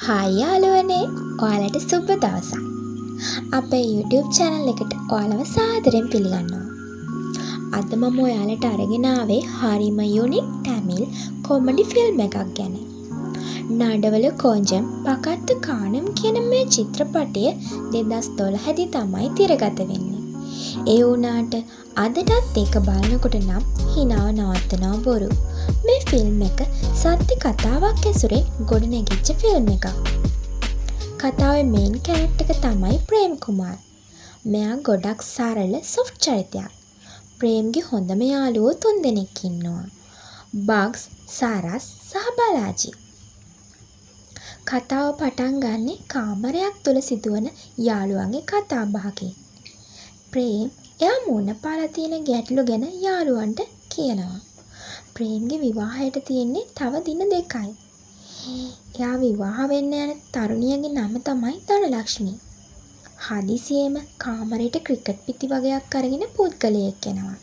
Hi යාළුවනේ, ඔයාලට සුබ දවසක්. අපේ YouTube channel එකට ඔයාලව සාදරයෙන් පිළිගන්නවා. අද මම ඔයාලට අරගෙන ආවේ හරිම යුනික් තමිල් කොමඩි ෆිල්ම් එකක් ගැන. නඩවල කොංජම් පකත්තු කානම් කියන මේ චිත්‍රපටය 2012 දී තමයි තිරගත වෙන්නේ. ඒ වුණාට අදටත් ඒක බලනකොට නම් හිනාව නවත්තනවා බොරු. මේ ෆිල්ම් එක සත්‍ය කතාවක් ඇසුරෙන් ගොඩනැගිච්ච ෆිල්ම් එකක්. කතාවේ මේන් කැරක්ටර් එක තමයි ප්‍රේම් කුමාර්. මෙයා ගොඩක් සරල සොෆ්ට් චරිතයක්. ප්‍රේම්ගේ හොඳම යාළුවෝ 3 දෙනෙක් ඉන්නවා. බග්ස්, සාරස් සහ බලාජි. කතාව පටන් ගන්නේ කාමරයක් තුල සිදුවන යාළුවන්ගේ කතා බහකින්. ප්‍රේම් එයා මුණ පාලා තියෙන ගැටලු ගැන යාළුවන්ට කියනවා. ප්‍රේම්ගේ විවාහයට තියෙන්නේ තව දින 2යි. එයා විවාහ වෙන්න යන තරුණියගේ නම තමයි ධනලක්ෂ්මී. හදිසියෙම කාමරයට ක්‍රිකට් පිටි වගේක් අරගෙන පුද්ගලයෙක් එනවා.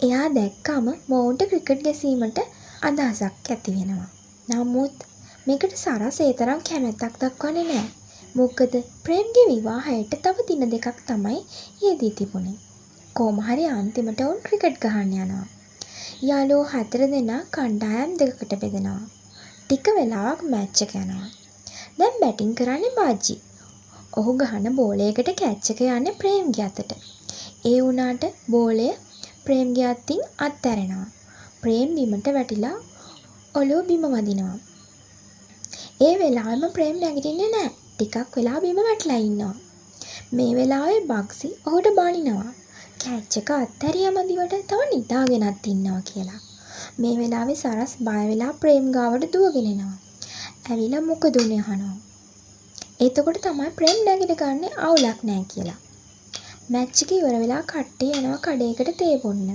එයා දැක්කම මොවුන්ට ක්‍රිකට් ගැසීමට අදහසක් ඇති වෙනවා. නමුත් මේකට සරස් ඒ තරම් කැමැත්තක් දක්වන්නේ නැහැ. මොකද ප්‍රේම්ගේ විවාහයට තව දින 2ක් තමයි යෙදී තිබුණේ. කොහොම හරි අන්තිමට උන් ක්‍රිකට් ගහන්න යනවා. යාළුවෝ 4 දෙනා කණ්ඩායම් දෙකකට බෙදෙනවා. ටික වෙලාවක් මැච් එක යනවා. දැන් බැටිං කරන්නේ බාජි. ඔහු ගහන බෝලයකට කැච් එක යන්නේ ප්‍රේම්ගේ අතට. ඒ වුණාට බෝලය ප්‍රේම්ගේ අතින් අත්හැරෙනවා. ප්‍රේම් බිමට වැටිලා ඔළුව බිම වදිනවා. ඒ වෙලාවෙම ප්‍රේම් නැගිටින්නේ නැහැ. ටිකක් වෙලා බිම වැටලා ඉන්නවා. මේ වෙලාවේ බග්සි ඔහුට බනිනවා. කැච් එක අත්හැරියම දිවට තව නිදාගෙනත් ඉන්නවා කියලා. මේ වෙලාවේ සරස් බය වෙලා ප්‍රේම් ගාවට දුවගෙන එනවා. ඇවිල්ලා මොකද උනේ අහනවා. එතකොට තමයි ප්‍රේම් නැගිට ගන්නේ අවුලක් නැහැ කියලා. මැච් එක ඉවර වෙලා කට්ටිය යනවා කඩේකට තේ බොන්න.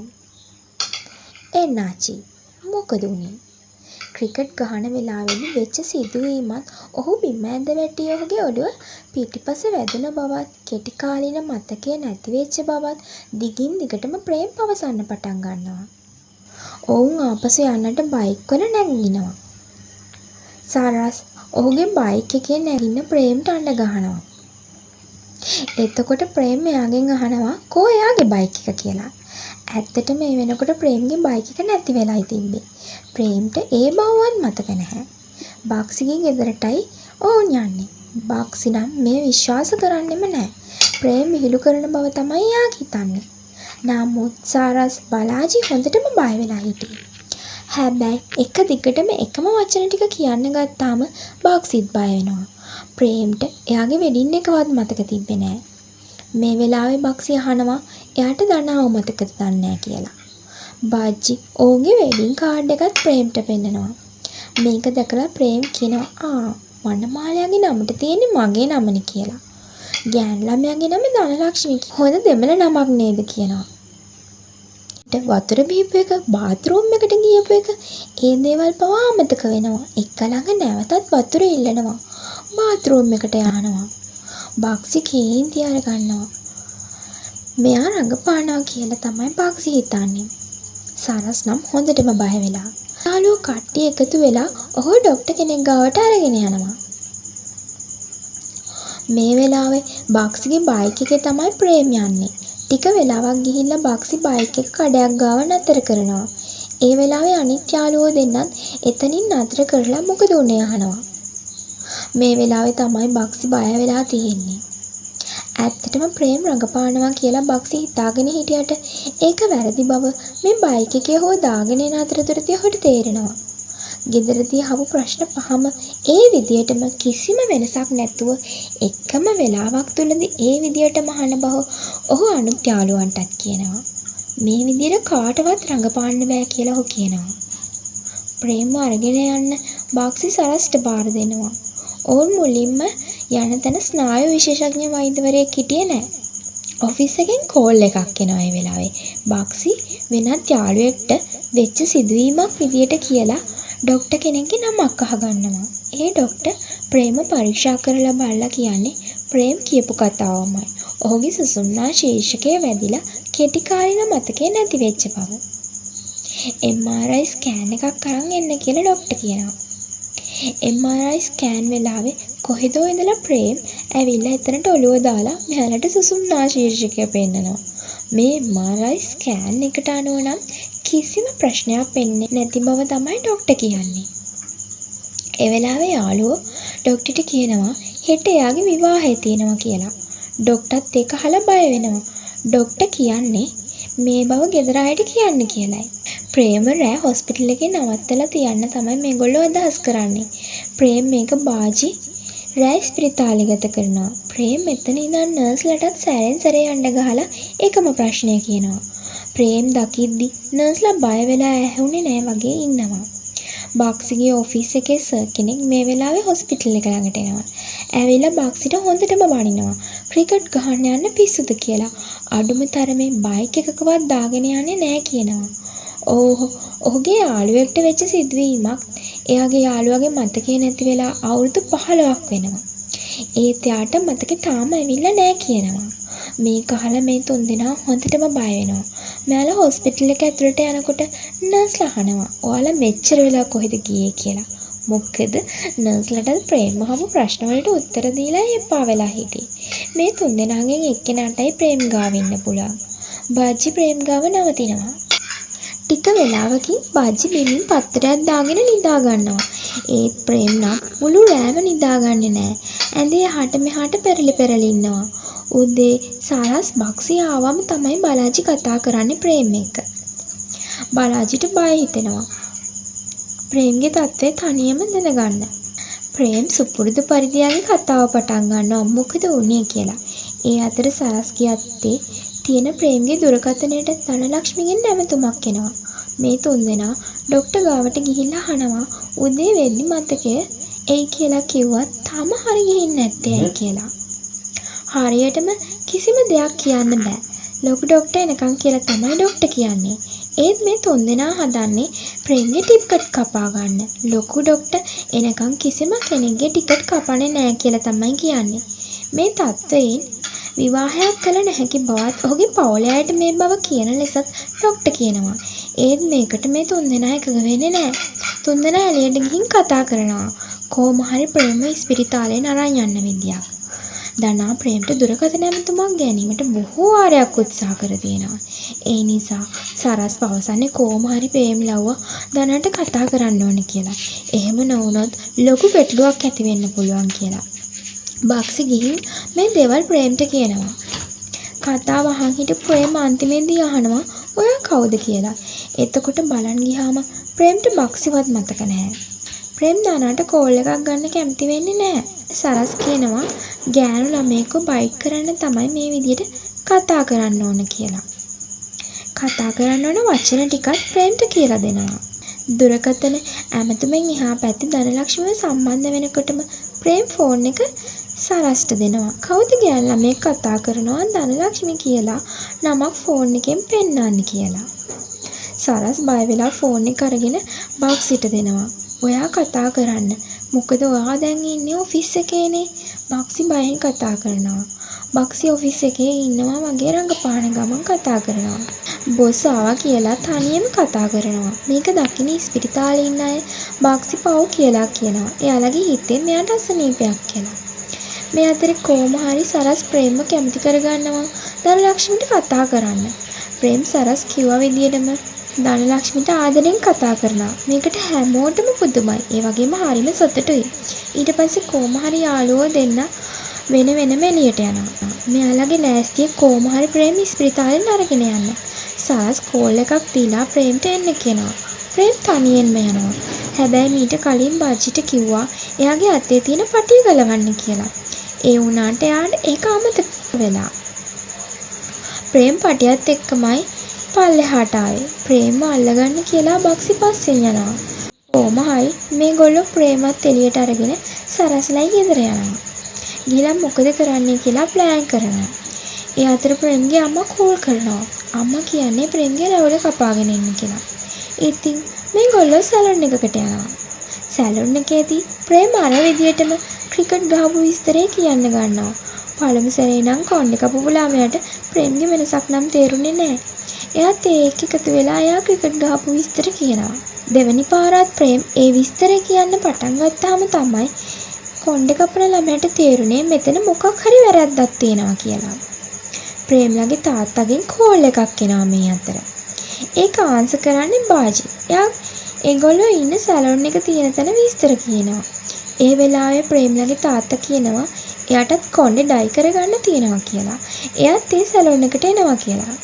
එන්නාචි මොකද උනේ? ක්‍රිකට් ගහන වෙලාවේදී වෙච්ච සිදුවීමත් ඔහු බිම ඇද වැටි ඔහුගේ ඔළුව පිටිපස වැදුන බවත් කෙටි කාලින මතකය නැති වෙච්ච බවත් දිගින් දිගටම ප්‍රේම් පවසන්න පටන් ගන්නවා. ඔවුන් ආපසු යන්නට බයික් වල නැගිනවා. සරස් ඔහුගේ බයික් එකේ නැගින්න ප්‍රේම්ට අඬ ගහනවා. එතකොට ප්‍රේම් එයාගෙන් අහනවා කෝ එයාගේ බයික් එක කියලා. ඇත්තටම මේ වෙනකොට ප්‍රේම්ගේ බයික් එක නැති වෙලායි තිබ්බේ. ප්‍රේම්ට ඒ බවවත් මතක නැහැ. බක්සිගේ ගෙදරටයි ඕන් යන්නේ. බක්සි නම් මේ විශ්වාස කරන්නෙම නැහැ. ප්‍රේම් විහිළු කරන බව තමයි එයා හිතන්නේ. නමුත් සාරස් බලාජි හොඳටම බය වෙලා හිටියේ. හැබැයි එක දිගටම එකම වචන ටික කියන්න ගත්තාම බක්සිත් බය වෙනවා. ප්‍රේම්ට එයාගේ වෙඩින් එකවත් මතක තිබ්බේ නැහැ. මේ වෙලාවේ බක්සි අහනවා එයාට දනාව මතකද දන්නේ නැහැ කියලා. බාජි ඔහුගේ වෙඩින් කාඩ් එකත් ප්‍රේම්ට පෙන්නනවා. මේක දැකලා ප්‍රේම් කියනවා මනමාලයාගේ නමට තියෙන්නේ මගේ නමනේ කියලා. ගෑන් ළමයාගේ නම ධනලක්ෂ්මී. හොඳ දෙමළ නමක් නේද කියනවා. වතුර බීපු එක බාත්රූම් එකට ගියපු එක ඒ දේවල් පවා අමතක වෙනවා. එක ළඟ නැවතත් වතුර ඉල්ලනවා. බාත්රූම් එකට යනවා. බක්සි කේන්ති අර ගන්නවා. මෙයා රඟපානවා කියලා තමයි බක්සි හිතන්නේ. සරස් නම් හොඳටම බය වෙලා. යාළුවෝ කට්ටිය එකතු වෙලා ඔහු ડોක්ටර් කෙනෙක් ගාවට අරගෙන යනවා. මේ වෙලාවේ බක්සිගේ බයික් එකේ තමයි ප්‍රේම් යන්නේ. ටික වෙලාවක් ගිහිල්ලා බක්සි බයික් එක කඩයක් ගාව නතර කරනවා. ඒ වෙලාවේ අනිත් යාළුවෝ දෙන්නත් එතනින් නතර කරලා මොකද උනේ අහනවා. මේ වෙලාවේ තමයි බක්සි බය වෙලා තියෙන්නේ. ඇත්තටම ප්‍රේම් රඟපානවා කියලා බක්සි හිතාගෙන හිටියට ඒක වැරදි බව මේ බයික් එකේ හෝ දාගෙන යන අතරතුරදී ඔහුට තේරෙනවා. ගෙදරදී අහපු ප්‍රශ්න පහම ඒ විදියටම කිසිම වෙනසක් නැතුව එකම වෙලාවක් තුලදී ඒ විදියටම අහන බව ඔහු අනුත් යාළුවන්ටත් කියනවා. මේ විදියට කාටවත් රඟපාන්න බෑ කියලා ඔහු කියනවා. ප්‍රේම්ව අරගෙන යන්න බක්සි සරස්ට බාර දෙනවා. ඔවුන් මුලින්ම යන තැන ස්නායු විශේෂඥ වෛද්‍යවරයෙක් හිටියේ නැහැ. ඔෆිස් එකෙන් කෝල් එකක් එනවා ඒ වෙලාවේ. බක්සි වෙනත් යාළුවෙක්ට වෙච්ච සිදුවීමක් විදියට කියලා ડોක්ටර් කෙනෙක්ගේ නමක් අහගන්නවා. ඒ ડોක්ටර් ප්‍රේම පරීක්ෂා කරලා බලලා කියන්නේ ප්‍රේම් කියපු කතාවමයි. ඔහුගේ සුසුම්නා ශීර්ෂකය වැදිලා කෙටි කාලින මතකේ නැති වෙච්ච බව. MRI ස්කෑන් එකක් අරන් එන්න කියලා ડોක්ටර් කියනවා. MRI ස්කෑන් වෙලාවේ කොහෙදෝ ඉඳලා ප්‍රේම් ඇවිල්ලා එතනට ඔළුව දාලා මෙහාලට සුසුම්නා ශීර්ෂකය පෙන්නනවා. මේ MRI ස්කෑන් එකට අනුව නම් කිසිම ප්‍රශ්නයක් වෙන්නේ නැති බව තමයි ඩොක්ටර් කියන්නේ. ඒ වෙලාවේ යාළුවෝ ඩොක්ටර්ට කියනවා හෙට එයාගේ විවාහය තියෙනවා කියලා. ඩොක්ටර්ත් ඒක අහලා බය වෙනවා. ඩොක්ටර් කියන්නේ මේ බව ගෙදර අයට කියන්න කියලයි. ප්‍රේම රෑ හොස්පිටල් එකේ නවත්තලා තියන්න තමයි මේගොල්ලෝ අදහස් කරන්නේ. ප්‍රේම් මේක බාජි රෑ ස්පිරිතාලේ ගත කරනවා. ප්‍රේම් මෙතන ඉඳන් නර්ස්ලටත් සැරෙන් සැරේ යන්න ගහලා එකම ප්‍රශ්නය කියනවා. ප්‍රේම් දකිද්දි නර්ස්ලා බය වෙලා ඇහුනේ නෑ වගේ ඉන්නවා. බාක්සිගේ ඔෆිස් එකේ සර් කෙනෙක් මේ වෙලාවේ හොස්පිටල් එක ළඟට එනවා. ඇවිල්ලා බාක්සිට හොඳටම බනිනවා. ක්‍රිකට් ගහන්න යන්න පිස්සුද කියලා. අඩුම තරමේ බයික් එකකවත් දාගෙන යන්නේ නෑ කියනවා. ඔහුගේ යාළුවෙක්ට වෙච්ච සිදුවීමක් එයාගේ යාළුවාගේ මතකේ නැති වෙලා අවුරුදු 15ක් වෙනවා. ඒත් එයාට මතකේ තාම ඇවිල්ලා නෑ කියනවා. මේක අහලා මේ තුන්දෙනා හොඳටම බය වෙනවා. මෙයාලා හොස්පිටල් එක ඇතුළට යනකොට නර්ස්ලා අහනවා ඔයාලා මෙච්චර වෙලා කොහෙද ගියේ කියලා. මොකද නර්ස්ලට ප්‍රේම අහපු ප්‍රශ්න වලට උත්තර දීලා එපා වෙලා හිටියේ. මේ තුන්දෙනාගෙන් එක්කෙනාටයි ප්‍රේම් ගාව ඉන්න පුළුවන්. බාජි ප්‍රේම් ගාව නවතිනවා. ටික වෙලාවකින් බාජි බිමින් පත්තරයක් දාගෙන නිදා ගන්නවා. ඒත් ප්‍රේම් නම් මුළු රෑම නිදාගන්නේ නැහැ. ඇඳේ එහාට මෙහාට පෙරලි ඉන්නවා. උදේ සාරස් බක්සි ආවම තමයි බලාජි කතා කරන්නේ ප්‍රේම් එක්ක. බලාජිට බය හිතෙනවා. ප්‍රේම්ගේ තත්ත්වය තනියම දැනගන්න. ප්‍රේම් සුපුරුදු පරිදියාගේ කතාව පටන් ගන්නවා මොකද වුනේ කියලා. ඒ අතර සරස් කියත්තේ තියෙන ප්‍රේම්ගේ දුරකථනයට ධනලක්ෂ්මිගෙන් නැමතුමක් එනවා. මේ තුන්දෙනා ඩොක්ටර් ගාවට ගිහිල්ලා අහනවා උදේ වෙද්දි මතකය එයි කියලා කිව්වත් තාම හරි ගිහින් නැත්තේ ඇයි කියලා. හරියටම කිසිම දෙයක් කියන්න බෑ. ලොකු ඩොක්ටර් එනකන් කියලා තමයි ඩොක්ටර් කියන්නේ. ඒත් මේ තුන්දෙනා හදන්නේ ප්‍රේම්ගේ ටිකට් කපා ගන්න. ලොකු ඩොක්ටර් එනකන් කිසිම කෙනෙක්ගේ ටිකට් කපන්නේ නෑ කියලා තමයි කියන්නේ. මේ තත්ත්වයෙන් විවාහයක් කළ නොහැකි බවත් ඔහුගේ පවුලේ අයට මේ බව කියන ලෙසත් ඩොක්ටර් කියනවා. ඒත් මේකට මේ තුන්දෙනා එකග වෙන්නේ නෑ. තුන්දෙනා එළියට ගිහින් කතා කරනවා. කොහොම හරි ප්‍රේම ස්පිරිතාලයෙන් අරන් යන්න විදියක්. දනා ප්‍රේමට දුරකථන ඇමතුමක් ගැනීමට බොහෝ වාරයක් උත්සාහ කර තියෙනවා. ඒ නිසා සරස් පවසන්නේ කොහොම හරි ප්‍රේම ලව්ව දනාට කතා කරන්න ඕනේ කියලා. එහෙම නොවුනොත් ලොකු ගැටලුවක් ඇති වෙන්න පුළුවන් කියලා. බක්සි ගිහින් මේ දේවල් ප්‍රේම්ට කියනවා. කතාව අහන් හිටපු ප්‍රේම අන්තිමේදී අහනවා ඔයා කවුද කියලා. එතකොට බලන් ගියාම ප්‍රේම්ට බක්සිවත් මතක නැහැ. ප්‍රේම් දනාට කෝල් එකක් ගන්න කැමති වෙන්නේ නැහැ. සරස් කියනවා ගෑනු ළමයෙක්ව බයිට් කරන්න තමයි මේ විදිහට කතා කරන්න ඕන කියලා. කතා කරන්න ඕන වචන ටිකක් ප්‍රේම්ට කියලා දෙනවා. දුරකථන ඇමතුමෙන් එහා පැත්තේ ධනලක්ෂ්මිව සම්බන්ධ වෙනකොටම ප්‍රේම් ෆෝන් එක සරස්ට දෙනවා. කවුද ගෑනු ළමයෙක් කතා කරනවා ධනලක්ෂ්මි කියලා නමක් ෆෝන් එකෙන් පෙන්නන්න කියලා. සරස් බය වෙලා ෆෝන් එක අරගෙන බක්සිට දෙනවා. ඔයා කතා කරන්න. මොකද ඔයා දැන් ඉන්නේ ඔෆිස් එකේනේ. බක්සි බයෙන් කතා කරනවා. බක්සි ඔෆිස් එකේ ඉන්නවා වගේ රංගපාන ගමන් කතා කරනවා. බොස් ආවා කියලා තනියම කතා කරනවා. මේක දකින්න ස්පිරිතාලේ ඉන්න අය බක්සි පව් කියලා කියනවා. එයාලගේ හිතෙන් මෙයාට අසනීපයක් කියලා. මේ අතරේ කොහොම හරි සරස් ප්‍රේම කැමති කරගන්නවා ධනලක්ෂ්මිට කතා කරන්න. ප්‍රේම් සරස් කිව්වා විදියටම ධනලක්ෂ්මිට ආදරෙන් කතා කරනවා. මේකට හැමෝටම පුදුමයි. ඒ වගේම හරිම සතුටුයි. ඊට පස්සේ කොහොම හරි යාළුවෝ දෙන්න වෙන වෙනම එළියට යනවා. මෙයාලගේ ලෑස්තිය කොහොම හරි ප්‍රේම ස්පිරිතාලෙන් අරගෙන යන්න. සරස් කෝල් එකක් දීලා ප්‍රේම්ට එන්න කියනවා. ප්‍රේම් තනියෙන්ම යනවා. හැබැයි මීට කලින් බාජිට කිව්වා එයාගේ අතේ තියෙන පටිය ගලවන්න කියලා. ඒ වුණාට එයාට ඒක අමතක වෙලා. ප්‍රේම් පටියත් එක්කමයි පල්ලෙහාට ආවේ. ප්‍රේම්ව අල්ලගන්න කියලා බක්සි පස්සෙන් යනවා. කොහොම හරි මේගොල්ලෝ ප්‍රේමත් එළියට අරගෙන සරස්ලයි ගෙදර යනවා. ගිහලා මොකද කරන්නේ කියලා ප්ලෑන් කරනවා. ඒ අතර ප්‍රේම්ගේ අම්මා කෝල් කරනවා. අම්මා කියන්නේ ප්‍රේම්ගේ රැවුල කපාගෙන ඉන්න කියලා. ඉතින් මේගොල්ලෝ සැලොන් එකකට යනවා. සැලොන් එකේදී ප්‍රේම අර විදියටම ක්‍රිකට් ගහපු විස්තරේ කියන්න ගන්නවා. පළමු සැරේ නම් කොණ්ඩේ කපපු ළමයාට ප්‍රේම්ගේ වෙනසක් නම් තේරුනේ නැහැ. එයාත් ඒක එකතු වෙලා එයා ක්‍රිකට් ගහපු විස්තර කියනවා. දෙවැනි පාරත් ප්‍රේම් ඒ විස්තරය කියන්න පටන් ගත්තාම තමයි කොණ්ඩේ කපන ළමයාට තේරුනේ මෙතන මොකක් හරි වැරද්දක් තියෙනවා කියලා. ප්‍රේම්ලගේ තාත්තගෙන් කෝල් එකක් එනවා මේ අතර. ඒක ආන්සර් කරන්නේ බාජි. එයා ඒගොල්ලෝ ඉන්න සැලොන් එක තියෙන තැන විස්තර කියනවා. ඒ වෙලාවේ ප්‍රේම්ලගේ තාත්තා කියනවා එයාටත් කොණ්ඩේ ඩයි කරගන්න තියෙනවා කියලා. එයාත් ඒ සැලොන් එකට එනවා කියලා.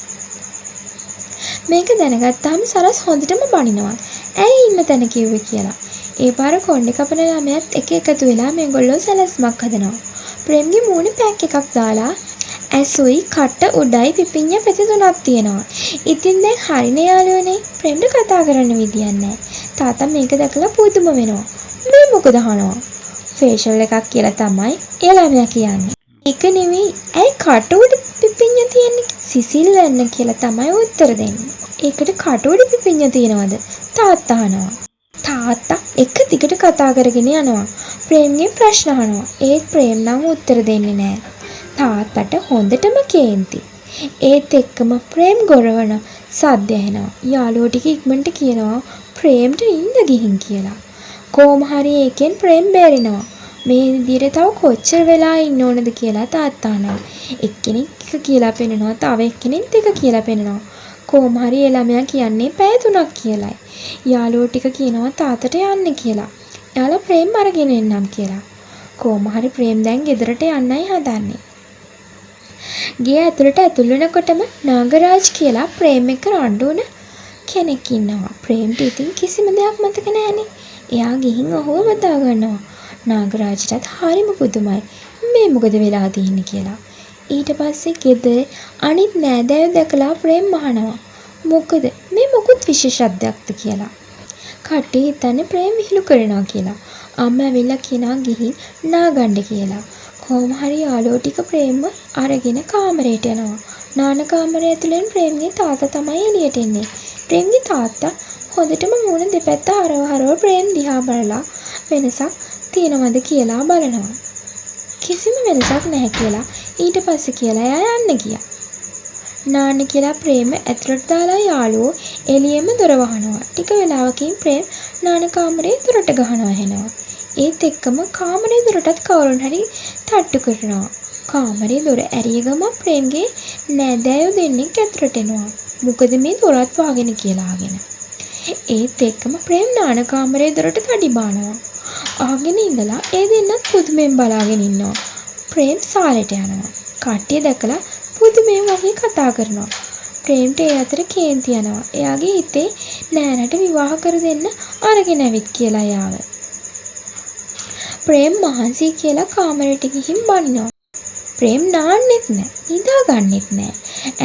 මේක දැනගත්තාම සරස් හොඳටම බනිනවා. ඇයි ඉන්න තැන කිව්වේ කියලා. ඒ පාර කොණ්ඩේ කපන ළමයාත් එක එකතු වෙලා මේගොල්ලෝ සැලැස්මක් හදනවා. ප්‍රේම්ගේ මූණේ පැක් එකක් දාලා ඇසුයි කට උඩයි පිපිඤ්ඤ පෙති තුනක් තියෙනවා. ඉතින් දැන් හරිනේ යාළුවනේ. ප්‍රේම්ට කතා කරන්න විදියක් නැහැ. තාත්තා මේක දැකලා පුදුම වෙනවා. මේ මොකද අහනවා. ෆේෂල් එකක් කියලා තමයි ඒ ළමයා කියන්නේ. ඒක නෙවෙයි. ඇයි කට උඩ පිපිඤ්ඤ තියෙන්නේ? සිසිල් වෙන්න කියලා තමයි උත්තර දෙන්නේ. ඒකට කට උඩ පිපිඤ්ඤ තියනවද? තාත්තා අහනවා. තාත්තා එක දිගට කතා කරගෙන යනවා. ප්‍රේම්ගෙන් ප්‍රශ්න අහනවා. ඒත් ප්‍රේම් නම් උත්තර දෙන්නේ නැහැ. තාත්තට හොඳටම කේන්ති. ඒත් එක්කම ප්‍රේම් ගොරවන සද්ද ඇහෙනවා. යාළුවෝ ටික ඉක්මනට කියනවා ප්‍රේම්ට නිින්ද ගිහින් කියලා. කොහොම හරි ඒකෙන් ප්‍රේම් බේරෙනවා. මේ විදිහට තව කොච්චර වෙලා ඉන්න ඕනද කියලා තාත්තා අහනවා. එක්කෙනෙක් එක කියලා පෙන්නනවා. තව එක්කෙනෙක් එක කියලා පෙන්නනවා. කොහොම හරි ඒ ළමයා කියන්නේ පැය 3ක් කියලායි. යාළුවෝ ටික කියනවා තාත්තට යන්න කියලා. එයාලා ප්‍රේම් අරගෙන එන්නම් කියලා. කොහොම හරි ප්‍රේම් දැන් ගෙදරට යන්නයි හදන්නේ. ගේ ඇතුළට ඇතුල් වෙනකොටම නාගරාජ් කියලා ප්‍රේම් එක්ක රණ්ඩු වුණ කෙනෙක් ඉන්නවා. ප්‍රේම්ට ඉතින් කිසිම දෙයක් මතක නැහැනේ. එයා ගිහින් ඔහුව වදා ගන්නවා. නාගරාජ්ටත් හරිම පුදුමයි. මේ මොකද වෙලා තියෙන්නේ කියලා. ඊට පස්සේ ගෙදර අනිත් නෑදෑයෝ දැකලා ප්‍රේම් අහනවා. මොකද මේ මොකුත් විශේෂත්වයක්ද කියලා. කට්ටිය හිතන්නේ ප්‍රේම් විහිළු කරනවා කියලා. අම්මා ඇවිල්ලා කියනවා ගිහින් නාගන්න කියලා. කොහොම හරි යාළුවෝ ටික ප්‍රේම්ව අරගෙන කාමරයට යනවා. නාන කාමරය ඇතුලෙන් ප්‍රේම්ගේ තාත්තා තමයි එළියට එන්නේ. ප්‍රේම්ගේ තාත්තා හොඳටම මූණ දෙපැත්ත හරව ප්‍රේම් දිහා බලලා වෙනසක් තියෙනවද කියලා බලනවා. කිසිම වෙනසක් නැහැ කියලා ඊට පස්සේ කියලා එයා යන්න ගියා. නාන්න කියලා ප්‍රේම ඇතුළට දාලා යාළුවෝ එළියෙම දොර වහනවා. ටික වෙලාවකින් ප්‍රේම් නාන කාමරේ දොරට ගහනවා ඇහෙනවා. ඒත් එක්කම කාමරේ දොරටත් කවුරුන් හරි තට්ටු කරනවා. කාමරේ දොර ඇරිය ගමන් ප්‍රේම්ගේ නෑදෑයෝ දෙන්නෙක් ඇතුළට එනවා. මොකද මේ දොරත් වහගෙන කියලා අහගෙන. ඒත් එක්කම ප්‍රේම් නාන කාමරේ දොරට තඩි බානවා. අහගෙන ඉඳලා ඒ දෙන්නත් පුදුමෙන් බලාගෙන ඉන්නවා. ප්‍රේම් සාලෙට යනවා. කට්ටිය දැකලා පුදුමෙන් වගේ කතා කරනවා. ප්‍රේම්ට ඒ අතර කේන්ති යනවා. එයාගේ හිතේ නෑනට විවාහ කර දෙන්න අරගෙන ඇවිත් කියලා යාව. ප්‍රේම් මහන්සි කියලා කාමරයට ගිහින් බනිනවා. ප්‍රේම් නාන්නෙත් නෑ, නිදාගන්නෙත් නෑ.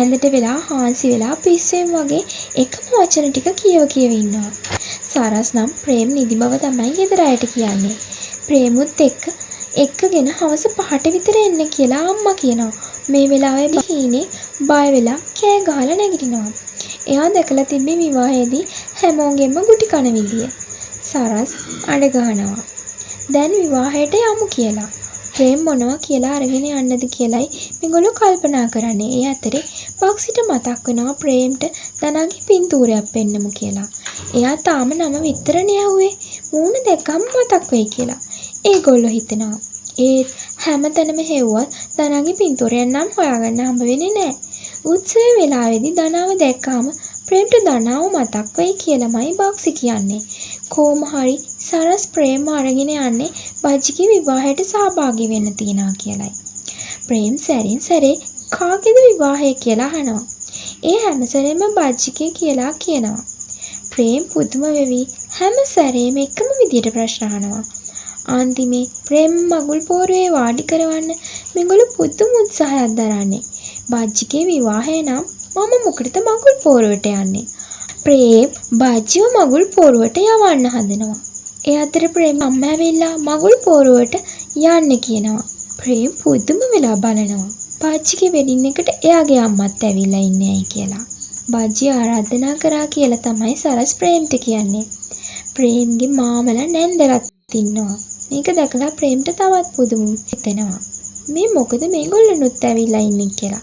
ඇඳට වෙලා හාන්සි වෙලා පිස්සෙන් වගේ එකම වචන ටික කියව ඉන්නවා. සරස් නම් ප්‍රේම් නිදි බව තමයි ගෙදර අයට කියන්නේ. ප්‍රේමුත් එක්කගෙන හවස 5ට විතර එන්න කියලා අම්මා කියනවා. මේ වෙලාවේ හීනේ බය වෙලා කෑ ගහලා නැගිටිනවා. එයා දැකලා තිබ්බේ විවාහයේදී හැමෝගෙම ගුටි කන විදිය. සරස් අඬ ගහනවා. දැන් විවාහයට යමු කියලා. ප්‍රේම් මොනවා කියලා අරගෙන යන්නද කියලයි මේගොල්ලෝ කල්පනා කරන්නේ. ඒ අතරේ බක්සිට මතක් වෙනවා ප්‍රේම්ට දනාගේ පින්තූරයක් පෙන්නමු කියලා. එයා තාම නම විතරනේ ඇහුවේ. මූණ දැක්කම මතක් වෙයි කියලා. ඒගොල්ලෝ හිතනවා. ඒත් හැමතැනම හෙව්වත් දනාගේ පින්තූරයක් නම් හොයාගන්න හම්බ වෙන්නේ නැහැ. උත්සව වෙලාවේදී දනාව දැක්කාම ප්‍රේම්ට දනාව මතක් වෙයි කියලාමයි බක්සි කියන්නේ. කොහොම හරි සරස් ප්‍රේම අරගෙන යන්නේ බජ්ජිගේ විවාහයට සහභාගී වෙන්න තියනවා කියලයි. ප්‍රේම් සැරින් සැරේ කාගේද විවාහය කියලා අහනවා. ඒ හැම සැරේම බජ්ජිගේ කියලා කියනවා. ප්‍රේම් පුදුම වෙවි හැම සැරේම එකම විදියට ප්‍රශ්න අහනවා. අන්තිමේ ප්‍රේම් මගුල් පෝරුවේ වාඩි කරවන්න මේගොල්ලෝ පුදුම උත්සාහයක් දරන්නේ. බජ්ජිගේ විවාහය නම් මම මොකටද මගුල් පෝරුවට යන්නේ? ප්‍රේම් බජ්ජිව මගුල් පෝරුවට යවන්න හදනවා. ඒ අතර ප්‍රේම් අම්මා ඇවිල්ලා මගුල් පෝරුවට යන්න කියනවා. ප්‍රේම් පුදුම වෙලා බලනවා. බජ්ජිගේ වෙඩින් එකට එයාගේ අම්මත් ඇවිල්ලා ඉන්නේයි කියලා. බජ්ජි ආරාධනා කරා කියලා තමයි සරස් ප්‍රේම්ට කියන්නේ. ප්‍රේම්ගේ මාමලා නැන්දලත් ඉන්නවා. මේක දැකලා ප්‍රේම්ට තවත් පුදුම හිතෙනවා. මේ මොකද මේගොල්ලොනුත් ඇවිල්ලා ඉන්නේ කියලා.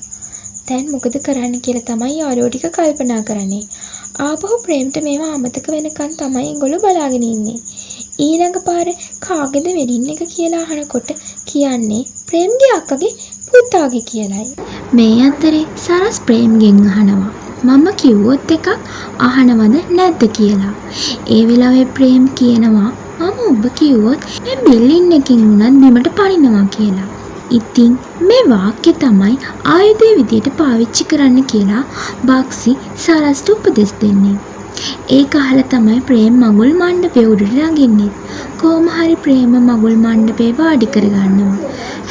දැන් මොකද කරන්න කියලා තමයි යාළුවෝ ටික කල්පනා කරන්නේ. ආපහු ප්‍රේම්ට මේවා අමතක වෙනකන් තමයි ඒගොල්ලෝ බලාගෙන ඉන්නේ. ඊළඟ පාර කාගේද වෙඩින් එක කියලා අහනකොට කියන්නේ ප්‍රේම්ගේ අක්කගේ පුතාගේ කියලයි. මේ අතරේ සරස් ප්‍රේම්ගෙන් අහනවා මම කිව්වොත් එකක් අහනවද නැද්ද කියලා. ඒ වෙලාවේ ප්‍රේම් කියනවා මම ඔබ කිව්වොත් මේ බිල්ඩින් එකකින් උනත් බිමට පනිනවා කියලා. ඉතින් මේ වාක්‍ය තමයි ආයුධය විදියට පාවිච්චි කරන්න කියලා බක්සි සරස්ට උපදෙස් දෙන්නේ. ඒක අහලා තමයි ප්‍රේම් මගුල් මණ්ඩපේ උඩට නගින්නේ. කොහොම හරි ප්‍රේම මගුල් මණ්ඩපේ වාඩි කරගන්නවා.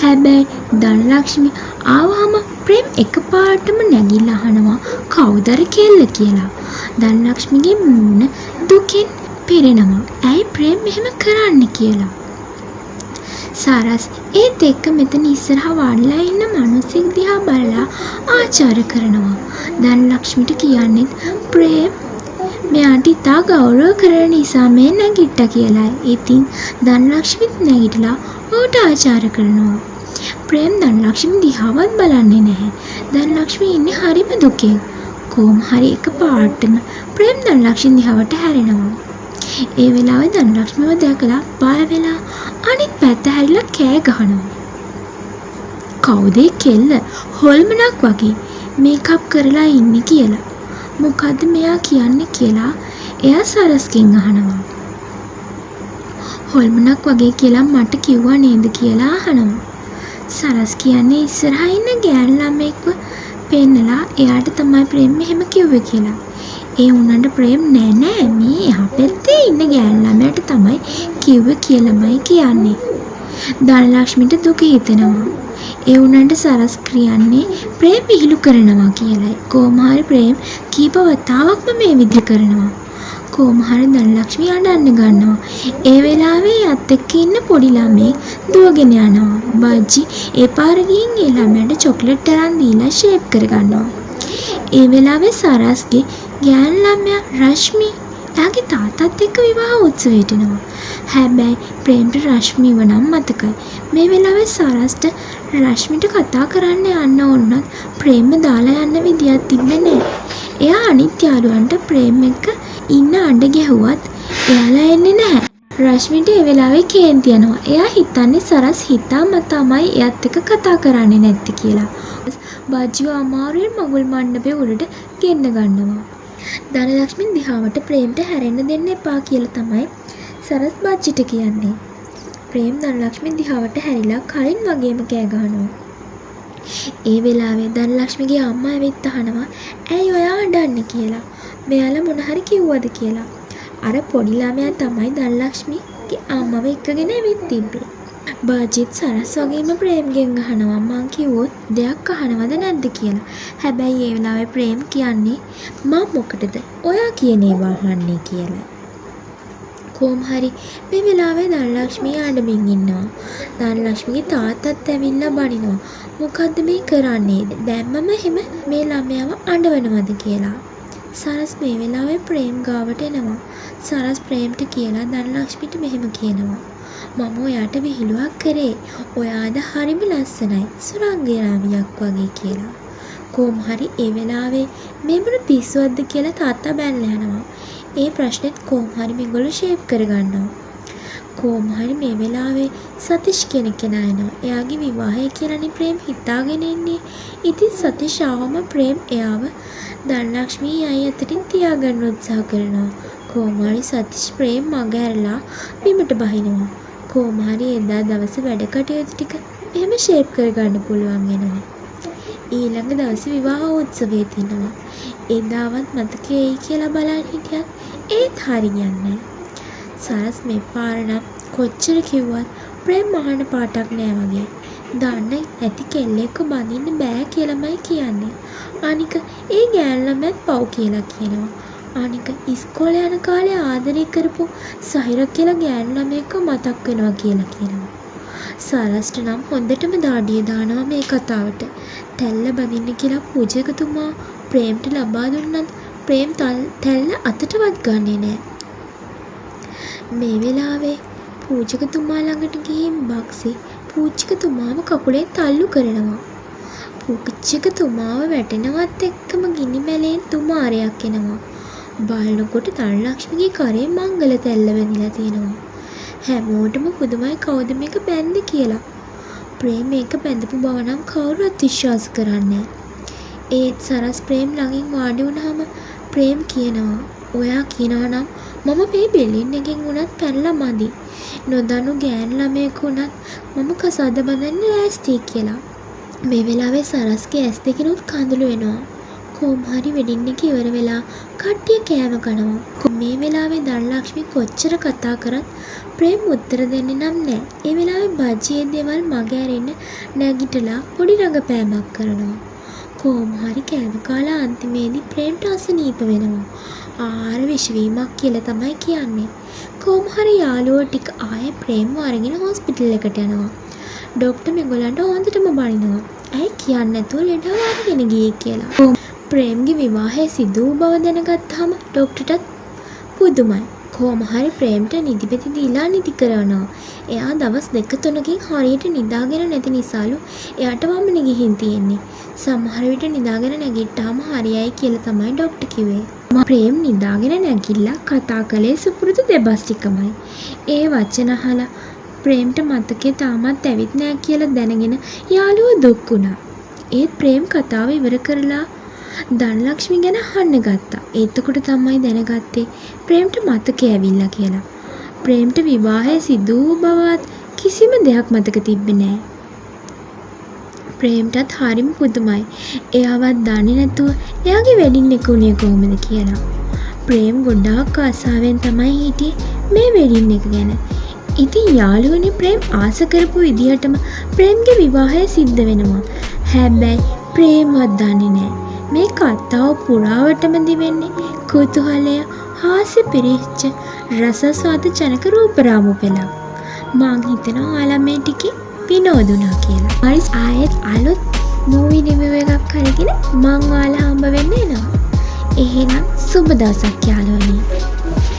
හැබැයි ධනලක්ෂ්මි ආවහම ප්‍රේම් එකපාරටම නැගිලා අහනවා කවුද අර කෙල්ල කියලා. ධනලක්ෂ්මිගේ මූණ දුකින් පිරෙනවා. ඇයි ප්‍රේම් මෙහෙම කරන්නේ කියලා. සරස් ඒත් එක්ක මෙතන ඉස්සරහා වාඩිලා ඉන්න මිනිස්සෙක් දිහා බලලා ආචාර කරනවා. ධනලක්ෂ්මිට කියන්නේ ප්‍රේම් මෙයාට ඉතා ගෞරව කරන නිසා මේ නැගිට්ටා කියලායි. ඉතින් ධනලක්ෂ්මිත් නැගිටලා ඌට ආචාර කරනවා. ප්‍රේම් ධනලක්ෂ්මි දිහාවත් බලන්නේ නැහැ. ධනලක්ෂ්මි ඉන්නේ හරිම දුකෙන්. කොහොම හරි එකපාරටම ප්‍රේම් ධනලක්ෂ්මි දිහාවට හැරෙනවා. ඒ වෙලාවේ ධනලක්ෂ්මිව දැකලා බය වෙලා අනිත් පැත්ත හැරිලා කෑ ගහනවා. කවුද කෙල්ල හොල්මනක් වගේ මේකප් කරලා ඉන්නේ කියලා. මොකද්ද මෙයා කියන්නේ කියලා එයා සරස්ගෙන් අහනවා. හොල්මනක් වගේ කියලා මට කිව්වා නේද කියලා අහනවා. සරස් කියන්නේ ඉස්සරහා ඉන්න ගෑනු ළමෙක්ව පෙන්නලා එයාට තමයි ප්‍රේම් මෙහෙම කිව්වේ කියලා. ඒ වුණාට ප්‍රේම් නෑ මේ එහා පැත්තේ ඉන්න ගෑනු ළමයාට තමයි කිව්වේ කියලාමයි කියන්නේ. ධනලක්ෂ්මිට දුක හිතෙනවා. ඒ වුණාට සරස් කියන්නේ ප්‍රේම විහිළු කරනවා කියලයි. කොහොම හරි ප්‍රේම කීප වතාවක්ම මේ විදිහ කරනවා. කොහොම හරි ධනලක්ෂ්මි අඬන්න ගන්නවා. ඒ වෙලාවේ යත් එක්ක ඉන්න පොඩි ළමෙක් දුවගෙන යනවා. බජ්ජි ඒ පාර ගිහින් ඒ ළමයාට චොක්ලට් අරන් දීලා ෂේප් කරගන්නවා. ඒ වෙලාවේ සරස්ගේ ගෑනු ළමයා රශ්මි එයාගේ තාත්තත් එක්ක විවාහ උත්සවයට එනවා. හැබැයි ප්‍රේම්ට රශ්මිව නම් මතකයි. මේ වෙලාවේ සරස්ට රශ්මිට කතා කරන්න යන්න ඕනත් ප්‍රේම දාලා යන්න විදියක් තිබ්බේ නැහැ. එයා අනිත් යාළුවන්ට ප්‍රේම් එක්ක ඉන්න අඬ ගැහුවත් එයාලා එන්නේ නැහැ. රශ්මිට ඒ වෙලාවේ කේන්ති යනවා. එයා හිතන්නේ සරස් හිතාමතාමයි එයත් එක්ක කතා කරන්නේ නැත්තේ කියලා. බාජිව අමාරුවෙන් මගුල් මණ්ඩපේ උඩට ගෙන්න ගන්නවා. ධනලක්ෂ්මි දිහාවට ප්‍රේම්ට හැරෙන්න දෙන්න එපා කියලා තමයි සරස් බාජිට කියන්නේ. ප්‍රේම් ධනලක්ෂ්මි දිහාවට හැරිලා කලින් වගේම කෑ ගහනවා. ඒ වෙලාවේ ධනලක්ෂ්මිගේ අම්මා ඇවිත් අහනවා ඇයි ඔයා අඬන්නේ කියලා. මෙයාලා මොන හරි කිව්වද කියලා. අර පොඩි ළමයා තමයි ධනලක්ෂ්මිගේ අම්මව එක්කගෙන ඇවිත් තිබ්බේ. බාජිත් සරස් වගේම ප්‍රේම්ගෙන් අහනවා මං කිව්වොත් දෙයක් අහනවද නැද්ද කියලා. හැබැයි ඒ වෙලාවේ ප්‍රේම් කියන්නේ මම මොකටද ඔයා කියන ඒවා අහන්නේ කියලා. කොහොම හරි මේ වෙලාවේ ධනලක්ෂ්මි අඬමින් ඉන්නවා. ධනලක්ෂ්මිගේ තාත්තත් ඇවිල්ලා බනිනවා. මොකද්ද මේ කරන්නේ? දැම්මම එහෙම මේ ළමයාව අඬවනවද කියලා. සරස් මේ වෙලාවේ ප්‍රේම් ගාවට එනවා. සරස් ප්‍රේම්ට කියලා ධනලක්ෂ්මිට මෙහෙම කියනවා. මම ඔයාට විහිළුවක් කරේ. ඔයාද හරිම ලස්සනයි. සුරංගනාවියක් වගේ කියලා. කොහොම හරි ඒ වෙලාවේ මේ මොන පිස්සුවක්ද කියලා තාත්තා බැනලා යනවා. ඒ ප්‍රශ්නෙත් කොහොම හරි මේගොල්ලෝ ෂේප් කරගන්නවා. කොහොම හරි මේ වෙලාවේ සතිෂ් කෙනෙක් එනවා. එයාගේ විවාහය කියලානේ ප්‍රේම් හිතාගෙන ඉන්නේ. ඉතින් සතිෂ් ආවම ප්‍රේම් එයාව ධනලක්ෂ්මි අය අතරින් තියාගන්න උත්සාහ කරනවා. කොහොම හරි සතිෂ් ප්‍රේම් මග ඇරලා බිමට බහිනවා. කොහොම හරි එදා දවසේ වැඩ කටයුතු ටික එහෙම ෂේප් කරගන්න පුළුවන් වෙනවා. ඊළඟ දවසේ විවාහ උත්සවය තියෙනවා. එදාවත් මතකයේ කියලා බලන් හිටියත් ඒත් හරියන්නේ සරස් මේ පාර නම් කොච්චර කිව්වත් ප්‍රේම් මහාන පාටක් නෑ වගේ. දන්න නැති කෙල්ලෙක්ව බඳින්න බෑ කියලාමයි කියන්නේ. අනික ඒ ගෑනු ළමයාත් පව් කියලා කියනවා. අනික ඉස්කෝලේ යන කාලේ ආදරය කරපු සහිර කියලා ගෑනු ළමයෙක්ව මතක් වෙනවා කියලා කියනවා. සරස්ට නම් හොඳටම දාඩිය දානවා මේ කතාවට. තැල්ල බඳින්න කියලා පූජකතුමා ප්‍රේම්ට ලබා දුන්නත් ප්‍රේම් තැල්ල අතටවත් ගන්නේ නෑ. මේ වෙලාවේ පූජකතුමා ළඟට ගිහින් බක්සි පූජකතුමාව කකුලෙන් තල්ලු කරනවා. පුච්චක තුමාව වැටෙනවත් එක්කම ගිනි මැලෙන් තුමාරයක් එනවා. බලනකොට ධනලක්ෂ්මිගේ කරේ මංගල තැල්ල වැදිලා තියෙනවා. හැමෝටම පුදුමයි කවුද මේක බැන්දේ කියලා. ප්‍රේම් මේක බැඳපු බව නම් කවුරුවත් විශ්වාස කරන්නේ නැහැ. ඒත් සරස් ප්‍රේම් ළඟින් වාඩි වුණාම ප්‍රේම් කියනවා ඔයා කියනවා නම් මම මේ බිල්ඩින් එකෙන් වුණත් පැනලා මදි. නොදන්නු ගෑන් ළමයෙකු වුණත් මම කසාද බඳින්න ලෑස්තියි කියලා. මේ වෙලාවේ සරස්ගේ ඇස් දෙකිනුත් කඳුළු වෙනවා. කොහොම හරි වෙඩින් එක ඉවර වෙලා කට්ටිය කෑම කනවා. මේ වෙලාවේ ධනලක්ෂ්මි කොච්චර කතා කරත් ප්‍රේම් උත්තර දෙන්නේ නම් නැහැ. ඒ වෙලාවේ බජ්ජියේ දේවල් මග ඇරෙන්න නැගිටලා පොඩි රඟපෑමක් කරනවා. කොහොම හරි කෑම කාලා අන්තිමේදී ප්‍රේම්ට අසනීප වෙනවා. ආහාර විෂවීමක් කියලා තමයි කියන්නේ. කොහොම හරි යාළුවෝ ටික ආයේ ප්‍රේම්ව අරගෙන හොස්පිටල් එකට යනවා. ડોක්ටර් මේගොල්ලන්ට හොඳටම බනිනවා. ඇයි කියන්නේ නැතුව ලෙඩව අරගෙන ගියේ කියලා. ප්‍රේම්ගේ විවාහය සිදු වූ බව දැනගත්තාම ડોක්ටර්ටත් පුදුමයි. කොහොම හරි ප්‍රේම්ට නිදිපෙති දීලා නිදි කරනවා. එයා දවස් 2-3කින් හරියට නිදාගෙන නැති නිසාලු එයාට වමනේ ගිහින් තියෙන්නේ. සමහර විට නිදාගෙන නැගිට්ටාම හරියයි කියලා තමයි ડોක්ටර් කිව්වේ. ප්‍රේම් නිදාගෙන නැගිටලා කතා කළේ සුපුරුදු දෙබස් ටිකමයි. ඒ වචන අහලා ප්‍රේම්ට මතකේ තාමත් ඇවිත් නැහැ කියලා දැනගෙන යාළුවෝ දුක් වුණා. ඒත් ප්‍රේම් කතාව ඉවර කරලා ධනලක්ෂ්මි ගැන අහන්න ගත්තා. එතකොට තමයි දැනගත්තේ ප්‍රේම්ට මතකේ ඇවිල්ලා කියලා. ප්‍රේම්ට විවාහය සිදු වූ බවත් කිසිම දෙයක් මතක තිබ්බේ නැහැ. ප්‍රේම්ටත් හරිම පුදුමයි. එයාවත් දන්නේ නැතුව එයාගේ වෙඩින් එක උනේ කොහොමද කියලා. ප්‍රේම් ගොඩාක් ආසාවෙන් තමයි හිටියේ මේ වෙඩින් එක ගැන. ඉතින් යාළුවනේ ප්‍රේම් ආස කරපු විදිහටම ප්‍රේම්ගේ විවාහය සිද්ධ වෙනවා. හැබැයි ප්‍රේමවත් දන්නේ නැහැ. මේ කතාව පුරාවටම දිවෙන්නේ කුතුහලය හාස්‍ය පිරිච්ච රසස්වාද ජනක රූපරාමු පෙළක්. මං හිතනවා ඔයාලා මේ ටිකේ විනෝදුණා කියලා. හරි ආයෙත් අලුත් මූවි රිවිව් එකක් කරගෙන මං ඔයාලා හම්බ වෙන්න එනවා. එහෙනම් සුබ දවසක් යාළුවනේ.